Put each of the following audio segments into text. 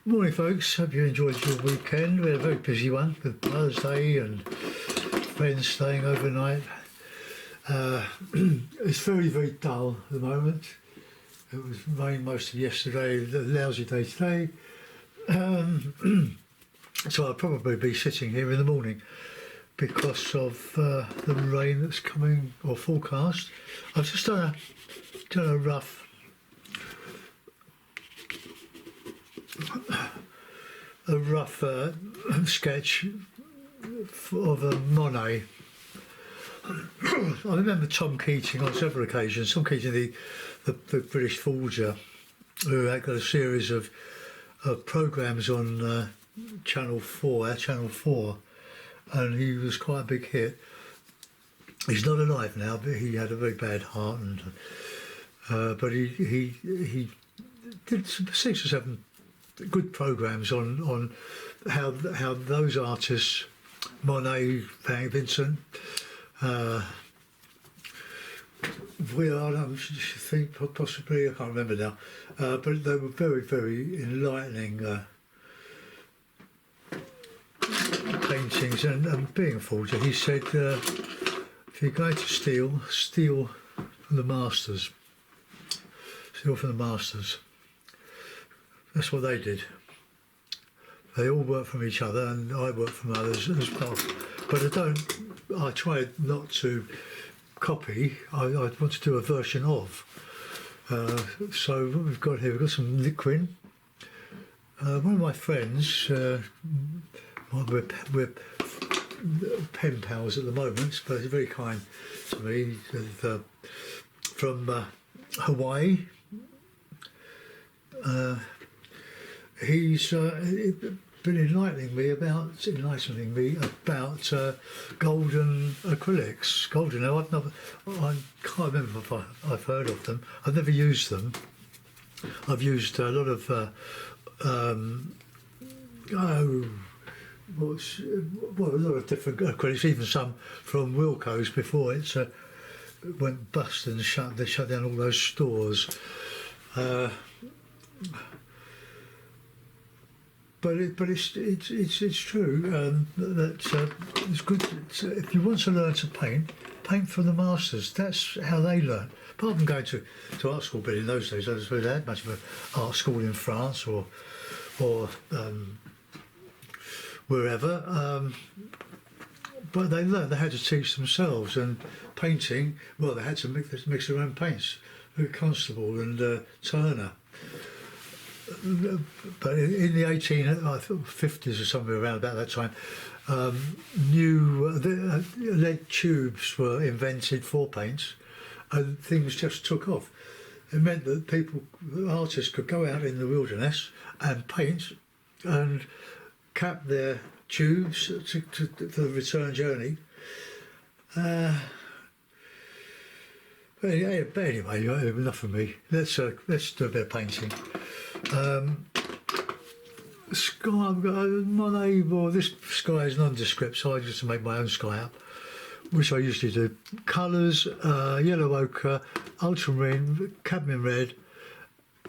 Morning, folks. Hope you enjoyed your weekend. We had a very busy one with Mother's Day and friends staying overnight. It's very, very dull at the moment. It was rain most of yesterday, a lousy day today. So I'll probably be sitting here in the morning because of the rain that's coming or forecast. I've just done a rough sketch of a Monet. I remember Tom Keating on several occasions. Tom Keating, the British forger, who had got a series of programmes on Channel 4, and he was quite a big hit. He's not alive now, but he had a very bad heart, and but he did 6 or 7 good programmes on how those artists, Monet, Van Vincent, I think possibly, I can't remember now, but they were very, very enlightening paintings. And being a forger, he said, if you're going to steal from the masters. Steal from the masters. That's what they did. They all work from each other, and I work from others as well. But I try not to copy. I want to do a version of. So what we've got here, we've got some liquid. One of my friends, we're pen pals at the moment, but he's very kind to me, from Hawaii. He's been enlightening me about golden acrylics. Golden. Now I can't remember if I've heard of them. I've never used them. I've used a lot of a lot of different acrylics, even some from Wilco's before it went bust and they shut down all those stores. But it's true that it's good. If you want to learn to paint from the masters. That's how they learn. Apart from going to art school, but in those days I don't suppose they had much of an art school in France or wherever. But they learned they had to teach themselves, and painting. Well, they had to mix their own paints. Constable and Turner. But in the 1850s or somewhere around about that time, new lead tubes were invented for paints, and things just took off. It meant that artists could go out in the wilderness and paint and cap their tubes to the return journey. But anyway, enough of me. Let's do a bit of painting. Sky, Monet, well, this sky is nondescript, so I just make my own sky up, which I usually do. Colours, yellow ochre, ultramarine, cadmium red,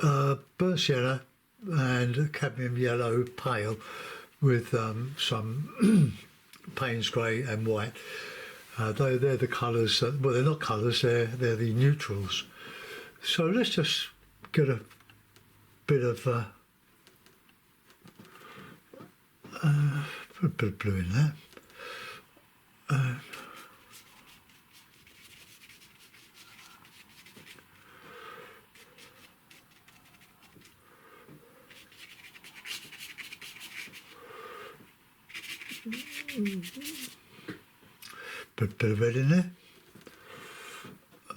burnt sienna, and cadmium yellow pale, with some Payne's grey and white. They're the colours. Well, they're not colours. They're the neutrals. So let's just get a bit of put a bit of blue in there. Bit of red in there.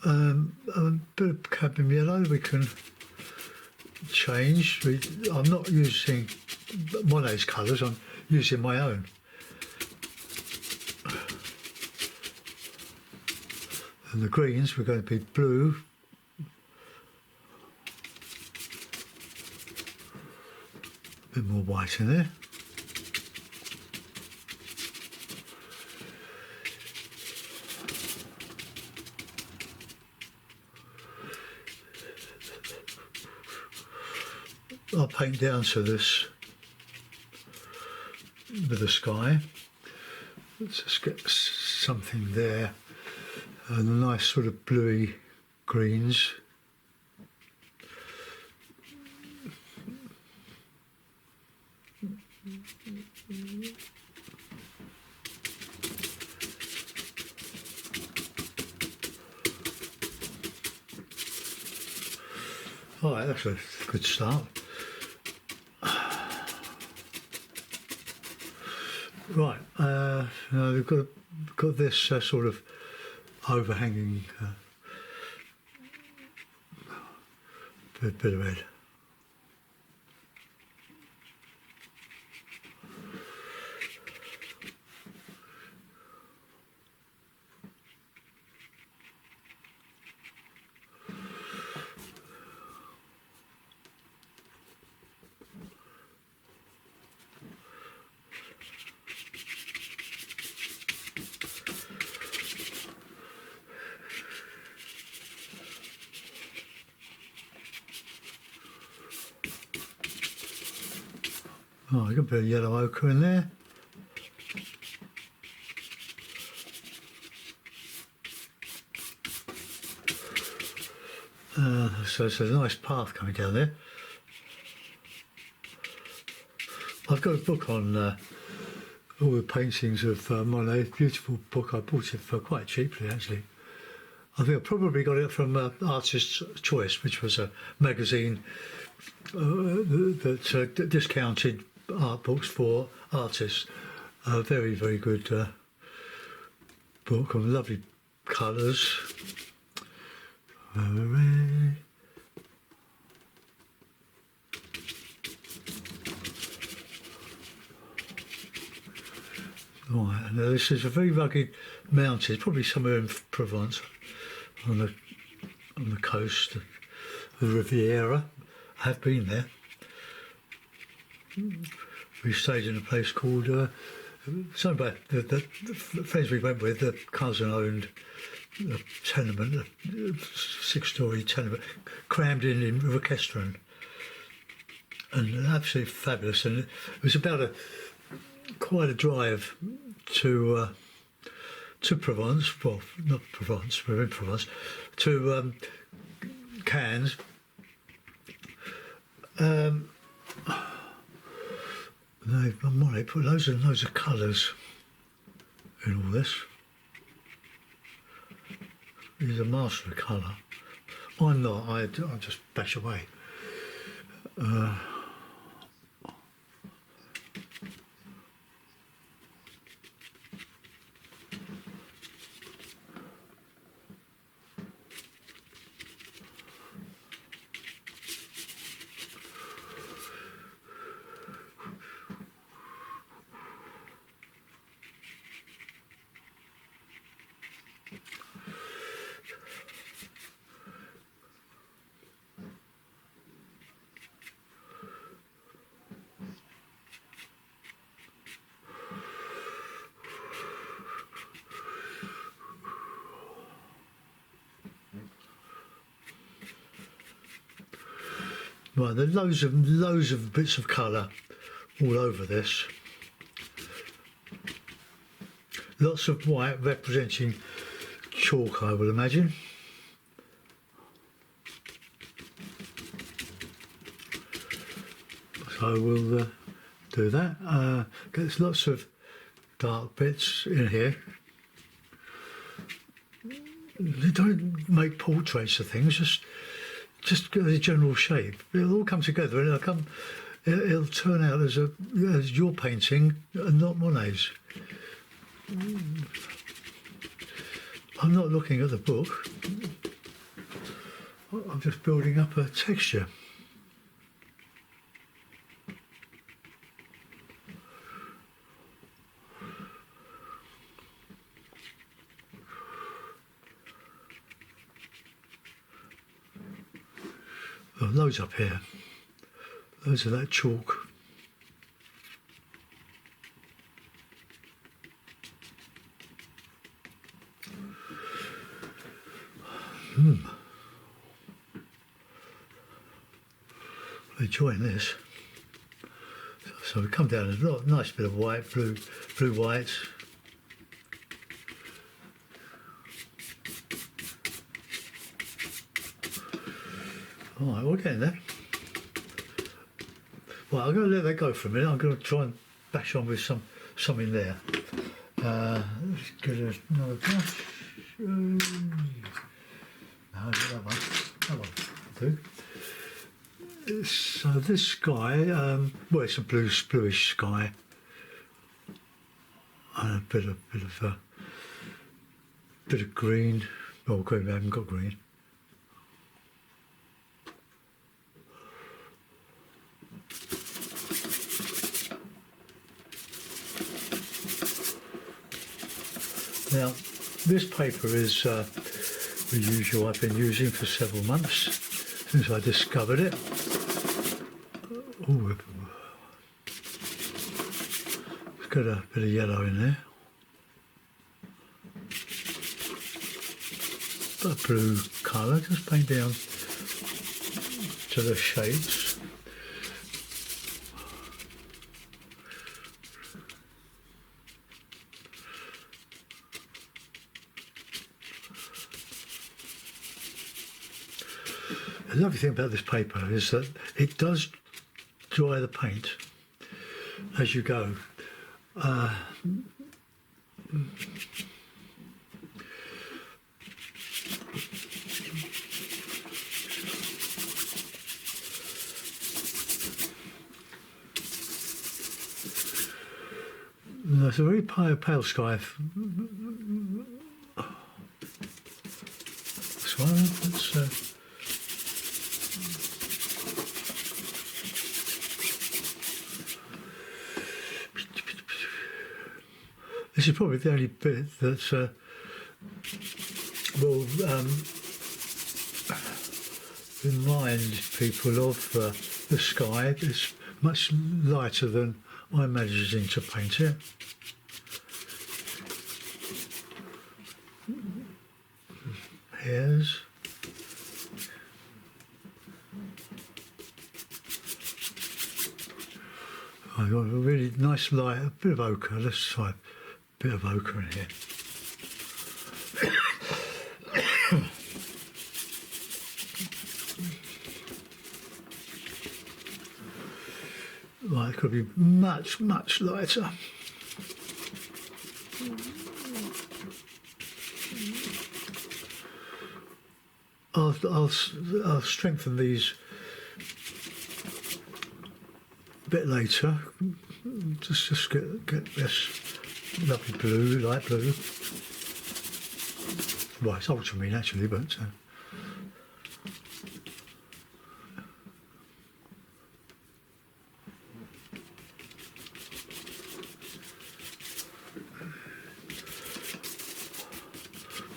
A bit of cadmium yellow we can change. I'm not using Monet's colours, I'm using my own. And the greens we're going to be blue. A bit more white in there. I'll paint down to this with the sky. Let's just get something there, and a nice sort of bluey greens. All right, that's a good start. Right, now we've got this sort of overhanging bit of red. Oh, I got a bit of yellow ochre in there. So it's a nice path coming down there. I've got a book on all the paintings of Monet. Beautiful book. I bought it for quite cheaply, actually. I think I probably got it from Artist's Choice, which was a magazine that discounted art books for artists. A very, very good book of lovely colours. Right, and this is a very rugged mountain. It's probably somewhere in Provence, on the coast of the Riviera. I have been there. We stayed in a place called something by the friends we went with. The cousin owned a tenement, a 6-story tenement, crammed in Rickestrand, and absolutely fabulous. And it was about quite a drive to Provence. Well, not Provence. We're in Provence. To Cannes. Monet put loads of colours in all this. He's a master of colour. I'm not. I just bash away. Right, there's loads of bits of colour all over this. Lots of white representing chalk, I would imagine. So we'll do that. There's lots of dark bits in here. They don't make portraits of things, just get the general shape. It'll all come together and it'll turn out as your painting and not Monet's. I'm not looking at the book. I'm just building up a texture. Oh, loads up here. Loads of that chalk. Enjoying this. So we come down a nice bit of white, blue, white. All right, we're getting there. Well, I'm going to let that go for a minute. I'm going to try and bash on with something there. Let's get another brush. No, that one. That one will do. So this sky, well, it's a bluish sky, and a bit of green. Well, green. We haven't got green. Now, this paper is the usual I've been using for several months since I discovered it. Ooh, it's got a bit of yellow in there. A blue colour, just paint down to the shades. The lovely thing about this paper is that it does dry the paint as you go. It's a very pale sky. This one, that's this is probably the only bit that will remind people of the sky. It's much lighter than I imagined to paint it. Hairs. I've got a really nice light, a bit of ochre. Let's try a bit of ochre in here. Right, it could be much lighter. I'll strengthen these a bit later. Just get this lovely blue, light blue. Well, it's ultramarine actually, but.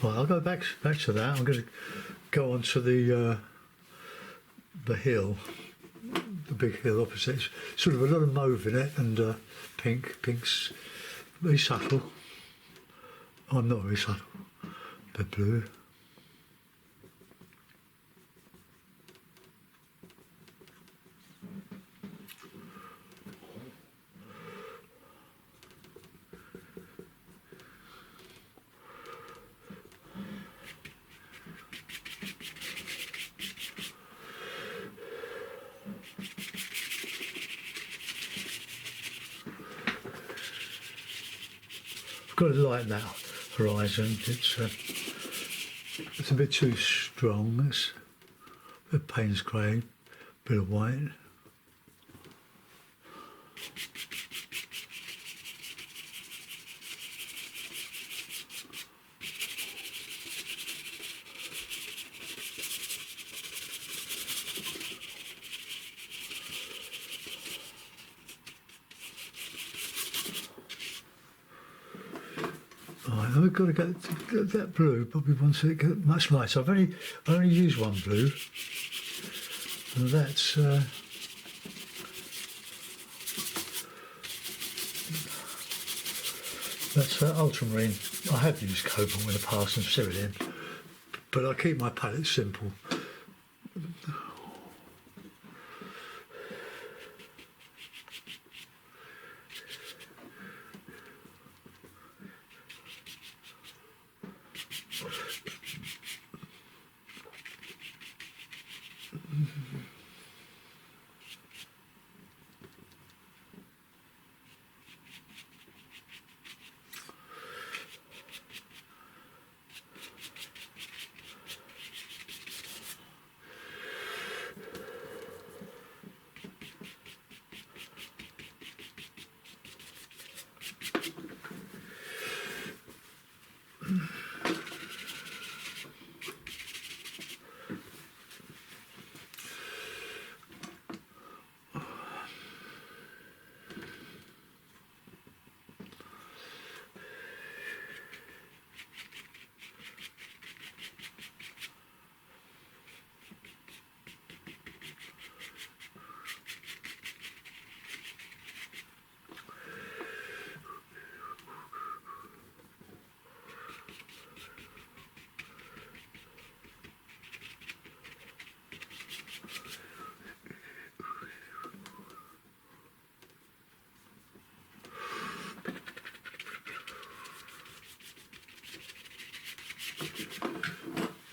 Well, I'll go back to that. I'm going to go on to the hill, the big hill opposite. It's sort of a lot of mauve in it and pink. Pink's very subtle. I'm not very subtle, but blue. I've got to lighten that horizon. It's a bit too strong. It's a bit of Payne's grey, a bit of white. I've got to get that blue, probably wants to get much lighter. I've only used one blue, and that's ultramarine. I have used cobalt in the past and cerulean, but I keep my palette simple.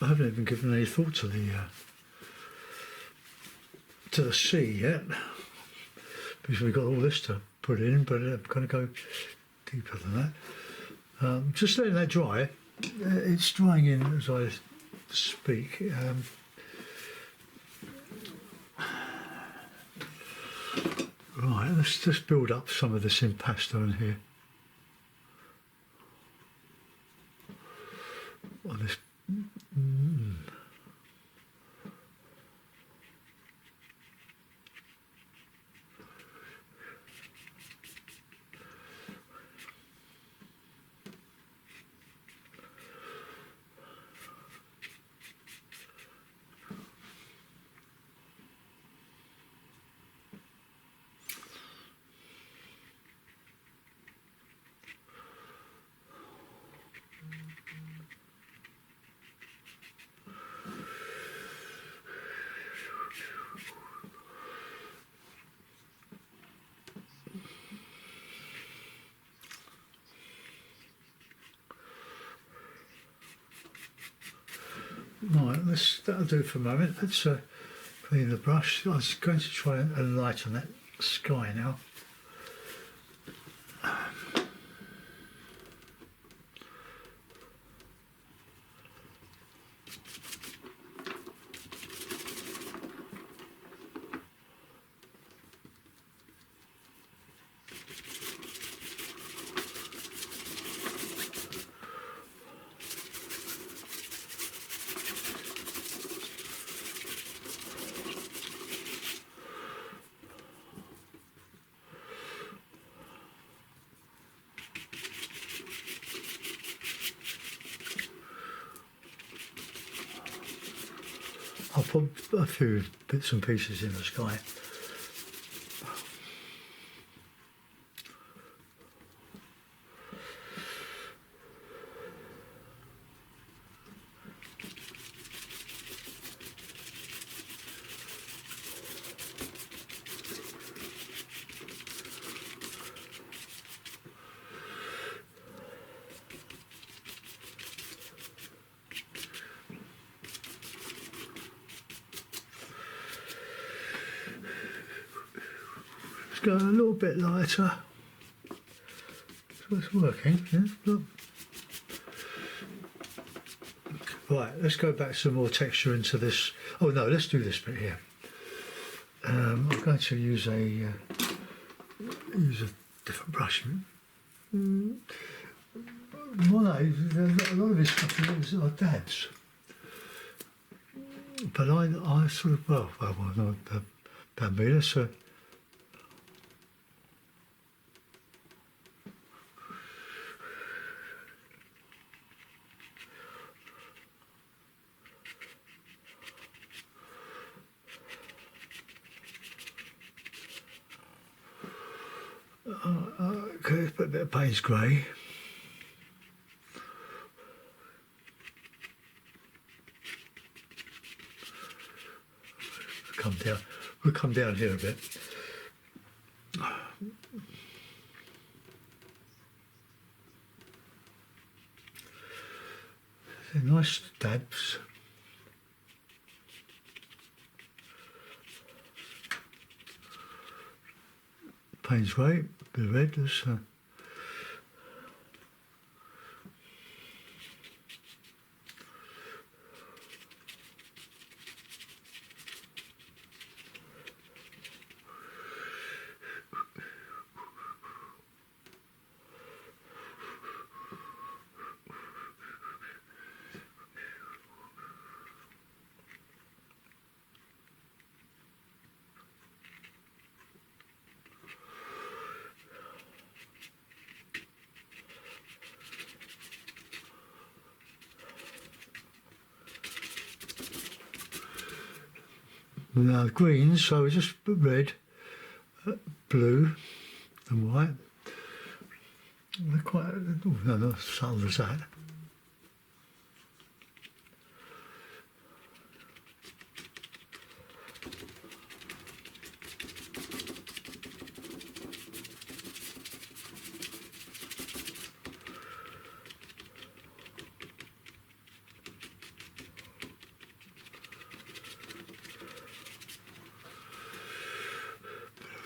I haven't even given any thought to the sea yet, because we've got all this to put in, but I'm going to go deeper than that. Just letting that dry. It's drying in as I speak. Right, let's just build up some of this impasto in here. On this. Right, that'll do for a moment. Let's clean the brush. I was going to try and enlighten that sky now. I'll put a few bits and pieces in the sky. Go a little bit lighter. So it's working. Yeah, look. Right, let's go back some more texture into this. Oh no, let's do this bit here. I'm going to use a different brush. Monet, a lot of his stuff are dabs, but I sort of well, no, that'd be this. Okay, let's put a bit of Payne's grey. Come down. We'll come down here a bit. They're nice dabs. Payne's grey, bit of red. There's, now greens, so just red, blue and white. They're quite, oh, no, not as subtle as that.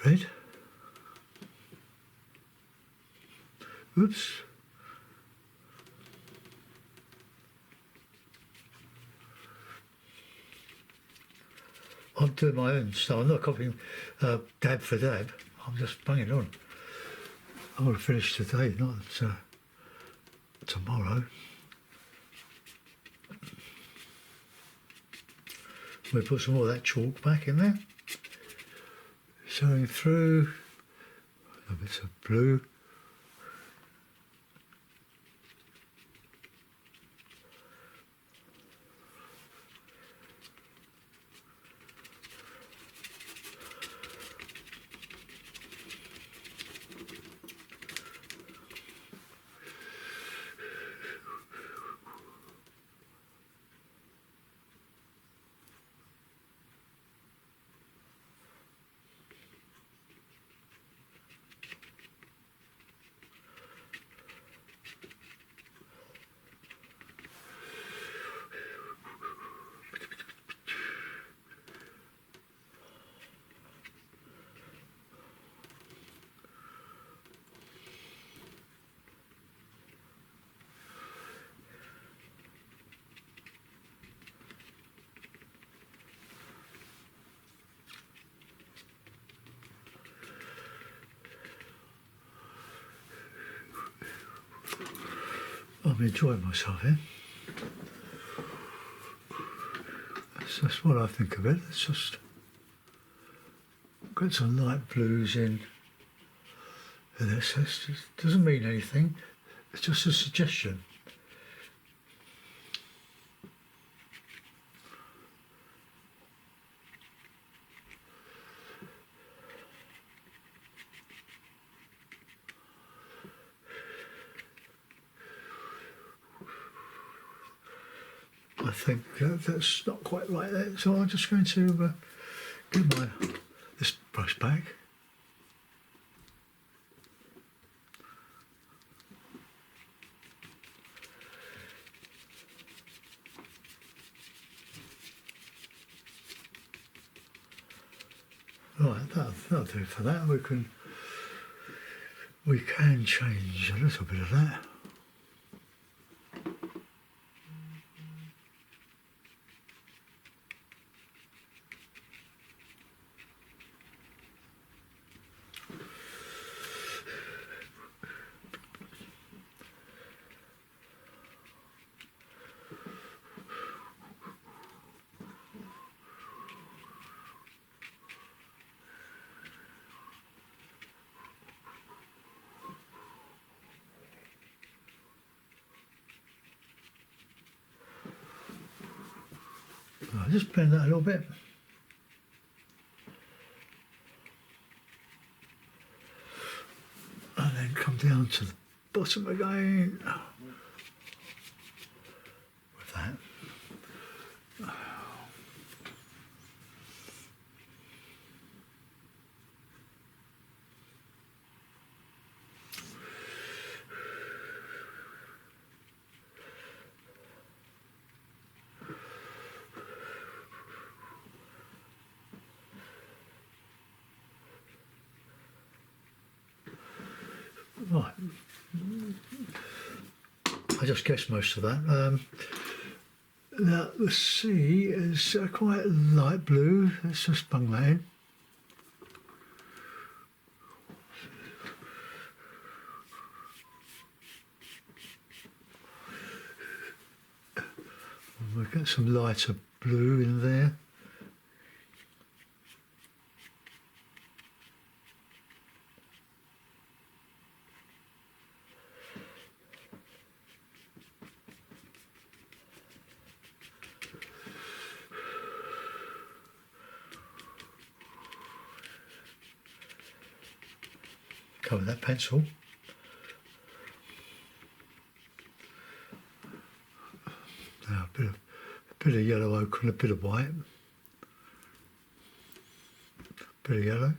red. Oops. I'm doing my own style. I'm not copying dab for dab. I'm just banging on. I want to finish today, not tomorrow. We put some more of that chalk back in there. Showing through a bit of blue. I'm enjoying myself here. That's what I think of it. It's just got some light blues in this. It just doesn't mean anything. It's just a suggestion. I think that's not quite right there, so I'm just going to give this brush back. Right, that'll do for that. We can change a little bit of that. I'll just blend that a little bit. And then come down to the bottom again with that. Right, I just guessed most of that. Now the sea is quite light blue. Let's just bung that in. We'll get some lighter blue in there. Cover that pencil. Now a bit of yellow ochre and a bit of white. Bit of yellow.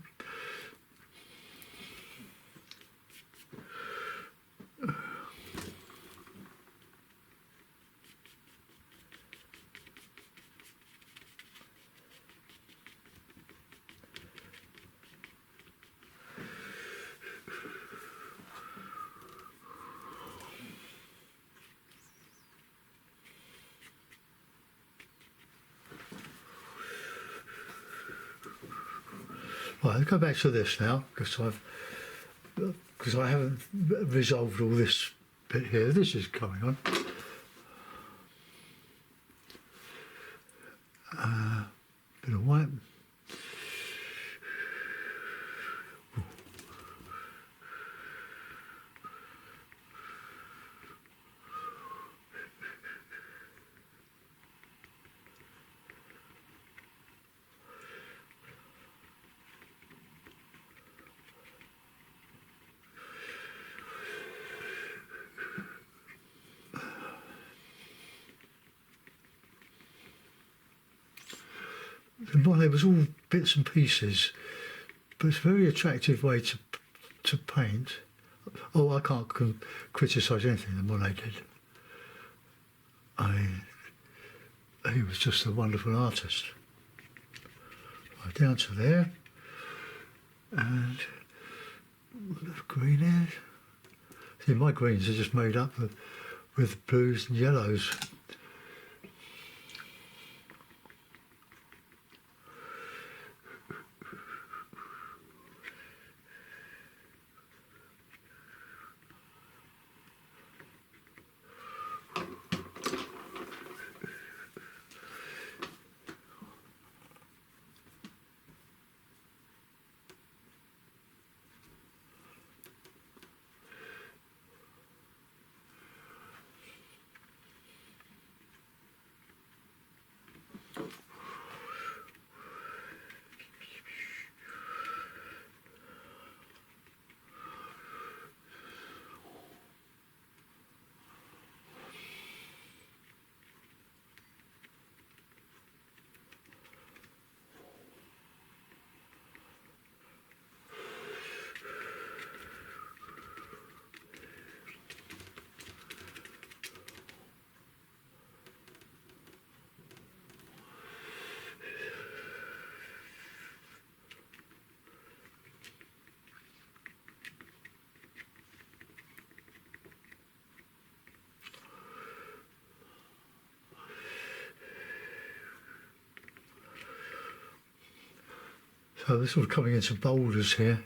Right, let's go back to this now because I haven't resolved all this bit here. This is coming on. Bit of white. The Monet was all bits and pieces, but it's a very attractive way to paint. Oh, I can't criticise anything that Monet did. I mean, he was just a wonderful artist. Right, down to there, and the green is. See, my greens are just made up with blues and yellows. So we're sort of coming into boulders here.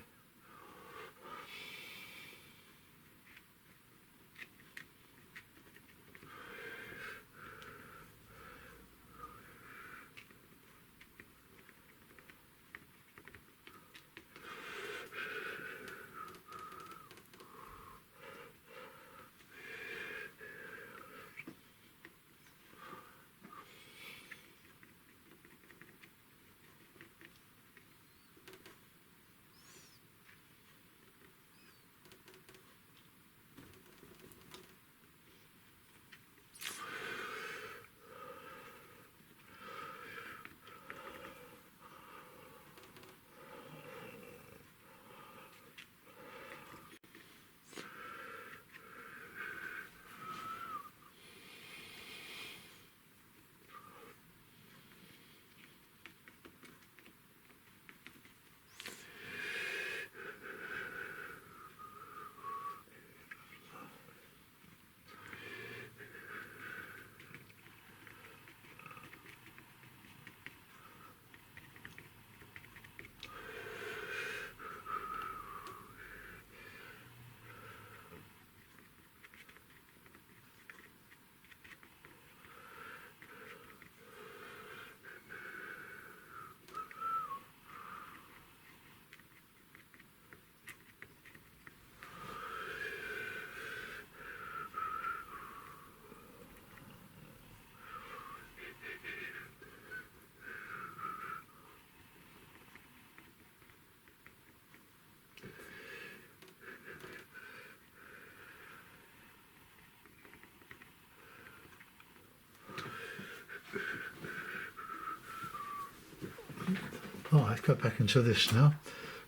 Oh, let's go back into this now.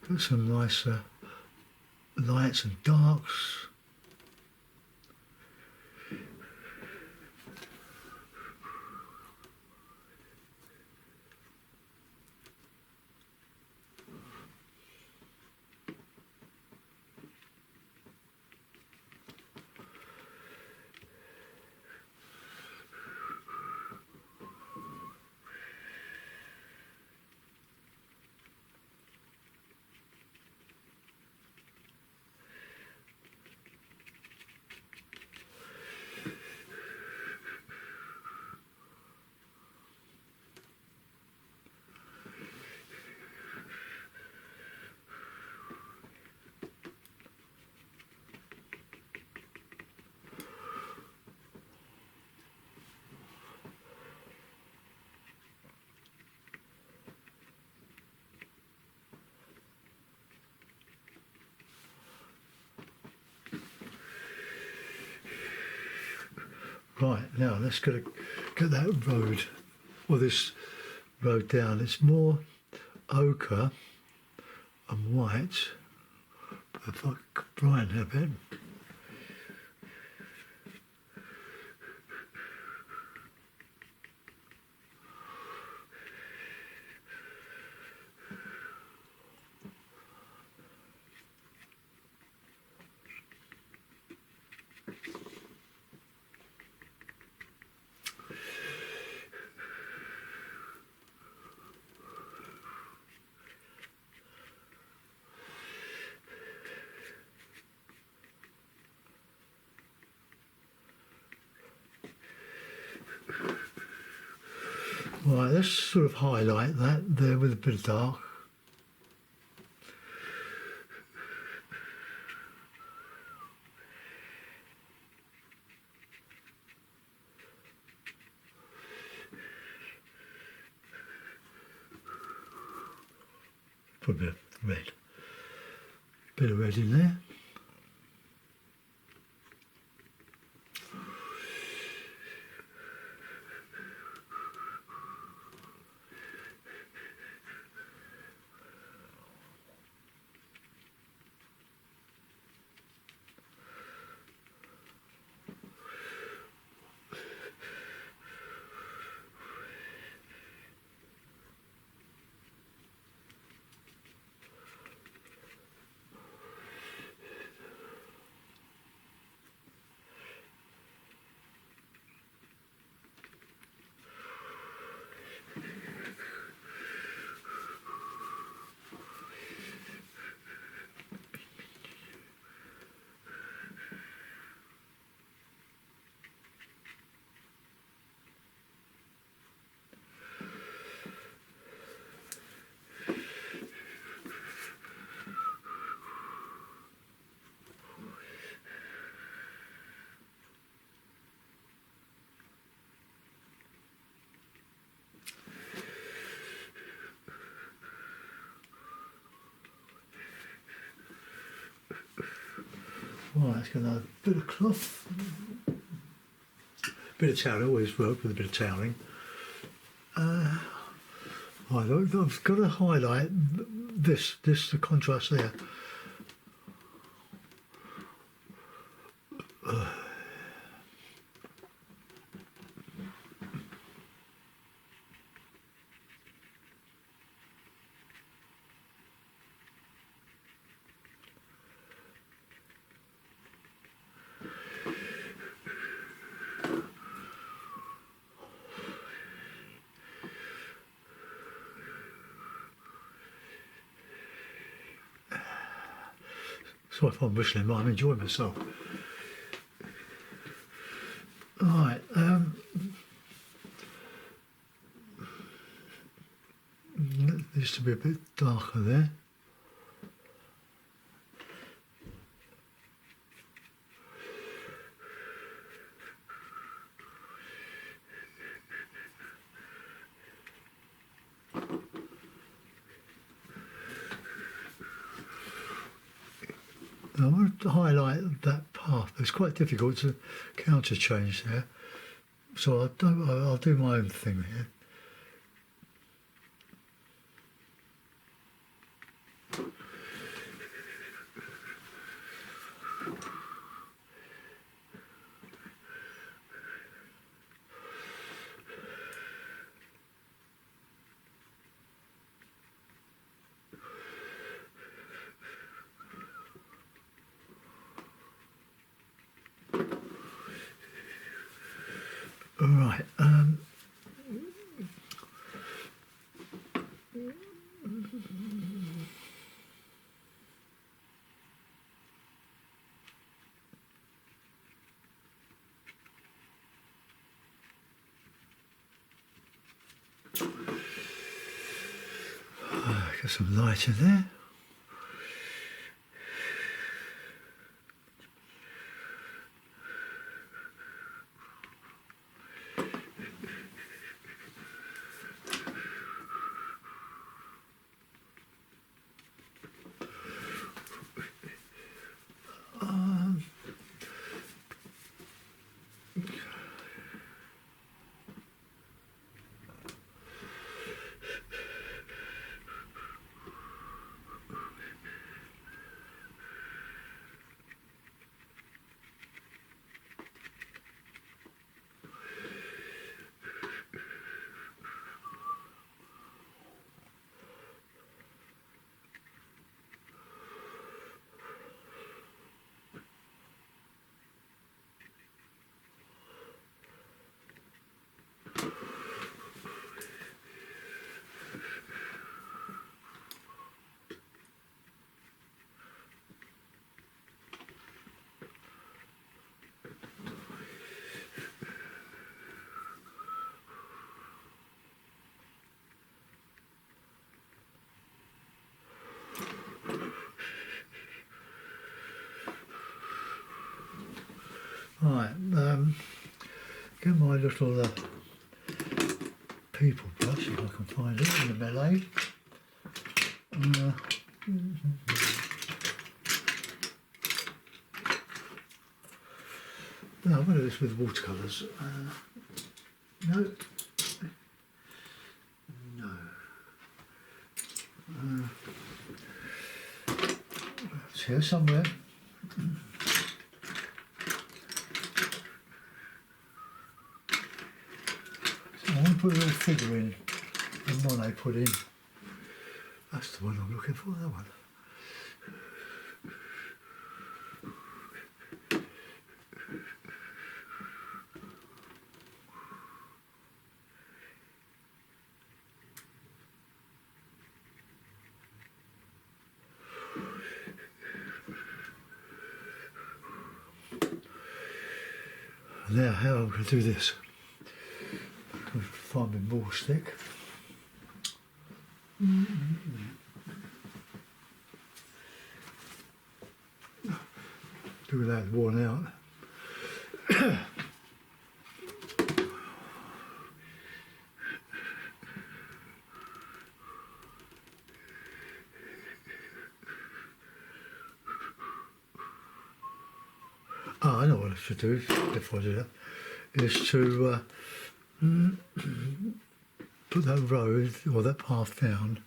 Got some nice lights and darks. Right, now let's get that road, or this road down. It's more ochre and white. If I could brighten it a bit. Right, let's sort of highlight that there with a bit of dark. Put a bit of red. Bit of red in there. Right, let's get a bit of cloth. Bit of towel, always work with a bit of toweling. I've got to highlight this, the contrast there. So if I'm whistling, I'm enjoying myself. Right, needs to be a bit darker there. Now I want to highlight that path. It's quite difficult to counter change there, so I'll do my own thing here. Right. Get some light in there. Right, get my little people brush if I can find it in the melee. No, I'm going to do this with watercolours. No. No. It's here somewhere. So I want to put a little figure in that Monet put in. That's the one I'm looking for, that one. Now, how am I going to do this? I'm going to find my ball stick. Do that worn out. Oh, I know what I should do before I do that, is to put that road or that path down.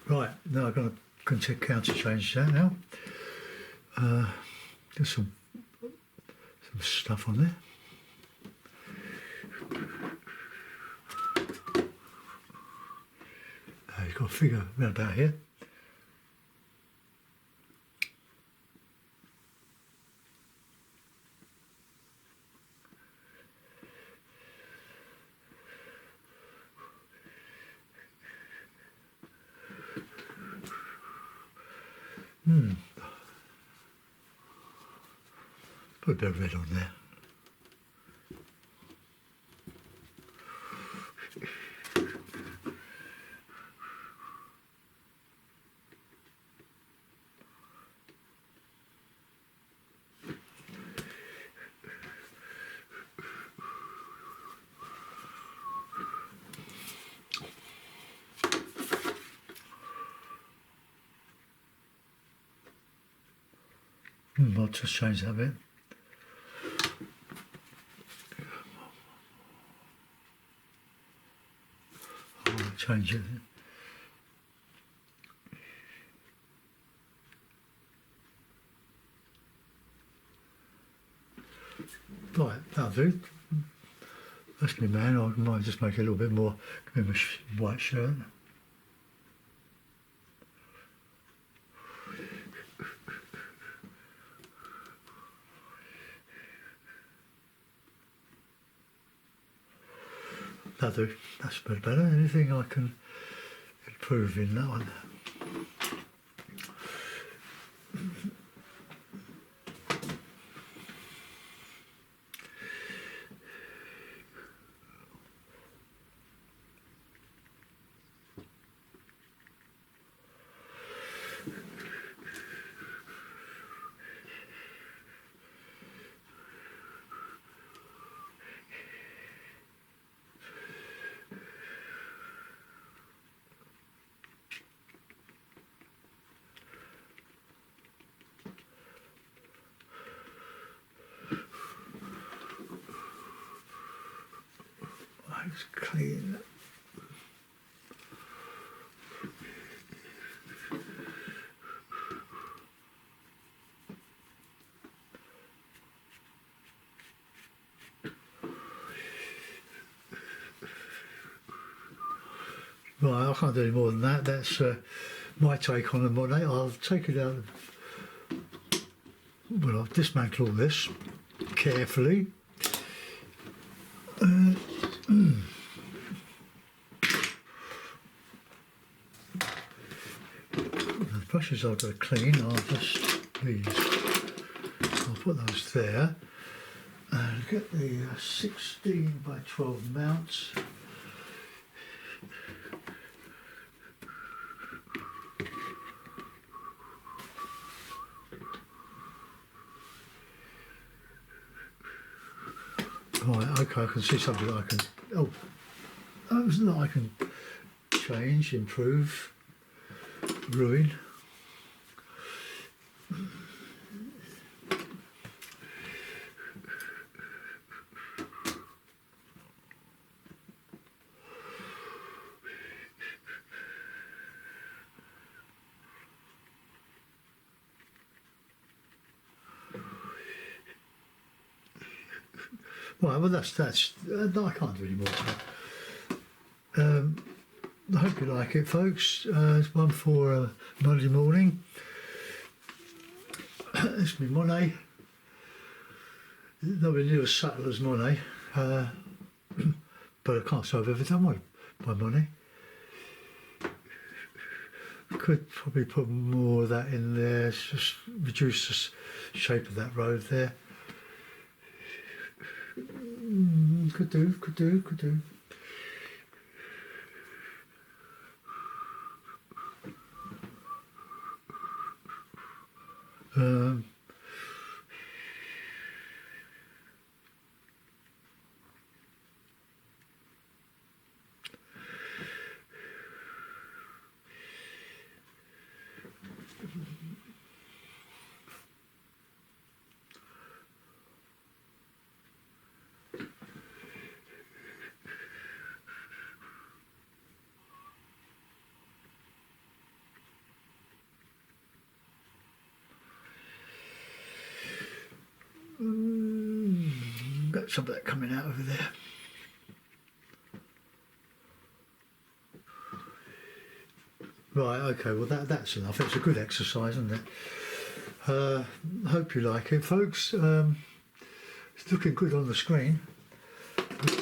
Right, now I'm going to counter change that now. Get some stuff on there. You've got a figure around about here. Put a bit of red on there. I'll just change that bit. I'll change it. Right, that'll do. That's me, man. I might just make it a little bit more. Give him a white shirt. That'll do. That's a bit better. Anything I can improve in that one? It's clean. Right, I can't do any more than that. That's my take on the Monet. I'll take it out. Well, I'll dismantle all this. carefully. The brushes I've got to clean are just these. I'll put those there and get the 16 by 12 mounts. Right, okay, I can see something that I can, that I can change, improve, ruin. Right, well that's I can't do any more. I hope you like it, folks. It's one for Monday morning. This is my Monet. Nowhere near as subtle as Monet, but I can't say I've ever done one by Monet. Could probably put more of that in there, just reduce the shape of that road there. Could do. Got some of that coming out over there. Right, okay, well that's enough. It's a good exercise, isn't it? Hope you like it, folks. It's looking good on the screen.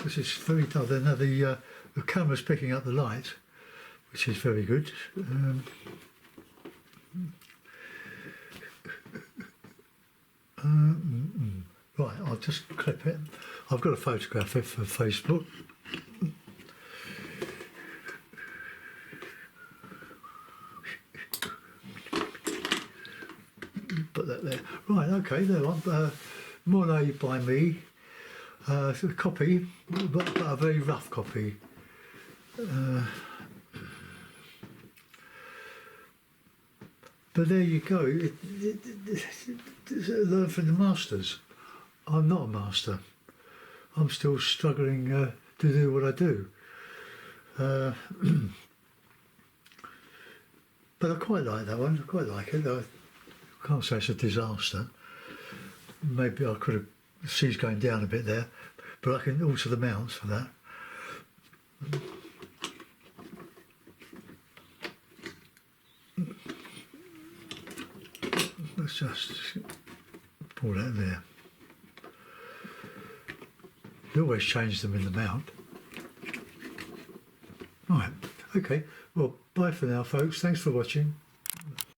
This is very dull. Now the camera's picking up the light, which is very good. Right, I'll just clip it. I've got to photograph it for Facebook. Put that there. Right, okay, there one. Monet by me. It's a copy, but a very rough copy. But there you go. Learn from the masters. I'm not a master. I'm still struggling to do what I do. But I quite like that one. I quite like it. I can't say it's a disaster. Maybe I could have. The sea's going down a bit there, but I can alter the mounts for that. Let's just pull that there. You always change them in the mount. Right, okay, well, bye for now, folks. Thanks for watching.